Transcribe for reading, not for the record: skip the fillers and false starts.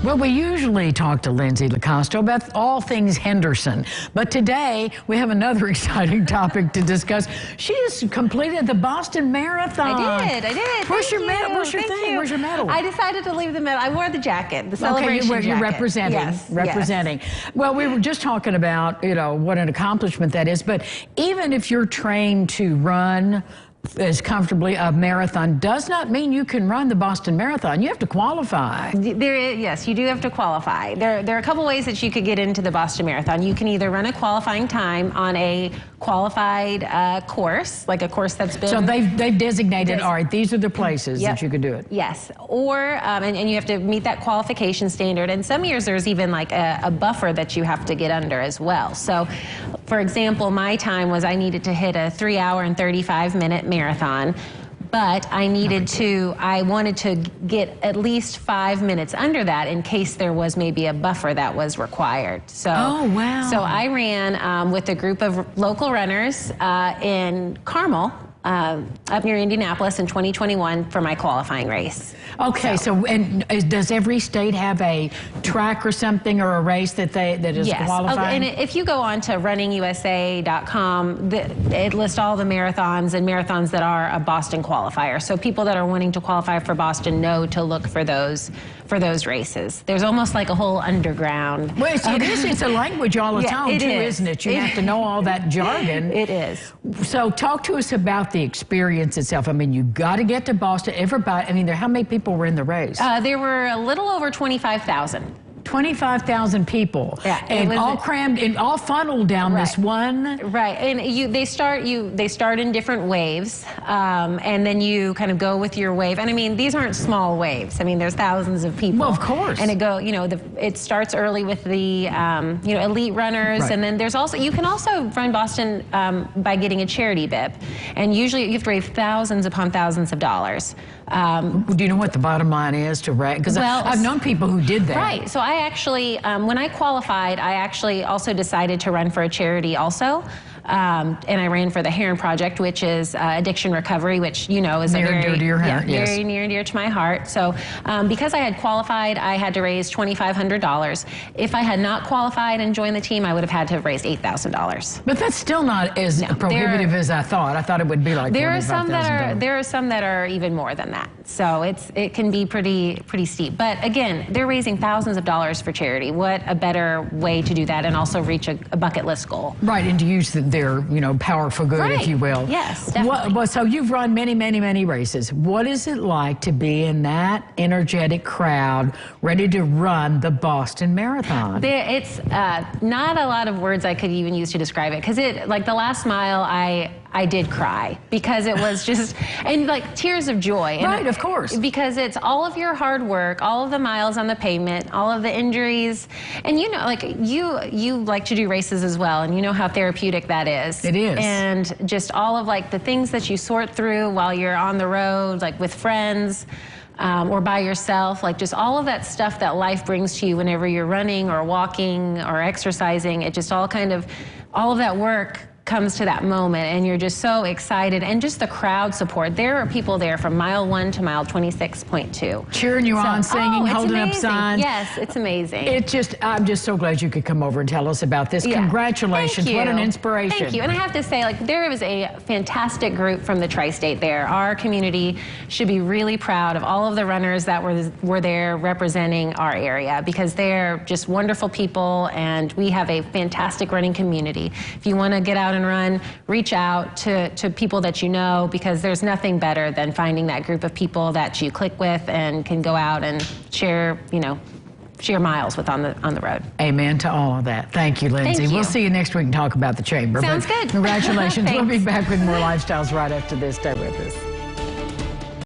Well, we usually talk to Lindsay Locasto about all things Henderson, but today we have another exciting topic to discuss. She has completed the Boston Marathon. I did. Where's your medal? Where's your thing? Where's your medal? I decided to leave the medal. I wore the jacket, the celebration jacket. You're representing. Yes, representing. Yes. Well, we were just talking about, what an accomplishment that is, but even if you're trained to run as comfortably a marathon does not mean you can run the Boston Marathon. You have to qualify. Yes, you do have to qualify. There are a couple ways that you could get into the Boston Marathon. You can either run a qualifying time on a qualified course, like a course that's been... So they've designated, all right, these are the places that you could do it. Yes, or, and you have to meet that qualification standard. And some years there's even like a buffer that you have to get under as well. So, for example, my time was I needed to hit a 3-hour and 35-minute marathon, but I wanted to get at least 5 minutes under that in case there was maybe a buffer that was required. So, oh, wow. So I ran with a group of local runners in Carmel, up near Indianapolis in 2021 for my qualifying race. Okay, so and does every state have a track or something or a race that is qualifying? And if you go on to runningusa.com, it lists all the marathons and marathons that are a Boston qualifier. So people that are wanting to qualify for Boston know to look for those races. There's almost like a whole underground. Well, it is. It's a language all its own, too, isn't it? You have to know all that jargon. It is. So talk to us about the experience itself. I mean, you got to get to Boston. Everybody, I mean, how many people were in the race? There were a little over 25,000. 25,000 people, and all crammed and all funneled down this one. Right, and they start in different waves, and then you kind of go with your wave. And I mean, these aren't small waves. I mean, there's thousands of people. Well, of course. And it starts early with the elite runners, and then there's also you can also run Boston by getting a charity bib, and usually you have to raise thousands upon thousands of dollars. Do you know what the bottom line is to raise? Because I've known people who did that. Right. So I actually, when I qualified, I actually also decided to run for a charity also. And I ran for the Heron Project, which is addiction recovery, which, is near and dear to your heart. Very near and dear to my heart. So because I had qualified, I had to raise $2,500. If I had not qualified and joined the team, I would have had to have raised $8,000. But that's still not as prohibitive as I thought. I thought it would be like there are some that are even more than that. So it can be pretty steep. But again, they're raising thousands of dollars for charity. What a better way to do that and also reach a bucket list goal. Right, and to use their power for good, if you will. Yes, definitely. So you've run many races. What is it like to be in that energetic crowd ready to run the Boston Marathon? It's not a lot of words I could even use to describe it, because like the last mile, I did cry because it was just, and like tears of joy. Right, of course. Because it's all of your hard work, all of the miles on the pavement, all of the injuries. And like you like to do races as well, and you know how therapeutic that is. It is. And just all of like the things that you sort through while you're on the road, like with friends. Or by yourself, like just all of that stuff that life brings to you whenever you're running or walking or exercising. It just all of that work comes to that moment, and you're just so excited, and just the crowd support. There are people there from mile 1 to mile 26.2. Cheering you on, singing, holding up signs. Yes, it's amazing. I'm just so glad you could come over and tell us about this. Yeah. Congratulations. Thank you. What an inspiration. Thank you. And I have to say, like, there was a fantastic group from the Tri-State there. Our community should be really proud of all of the runners that were there representing our area, because they're just wonderful people, and we have a fantastic running community. If you want to get out and run, reach out to people that you know, because there's nothing better than finding that group of people that you click with and can go out and share miles with on the road. Amen to all of that. Thank you, Lindsay. Thank you. We'll see you next week and talk about the chamber. Sounds good. Congratulations. We'll be back with more lifestyles right after this. Stay with us.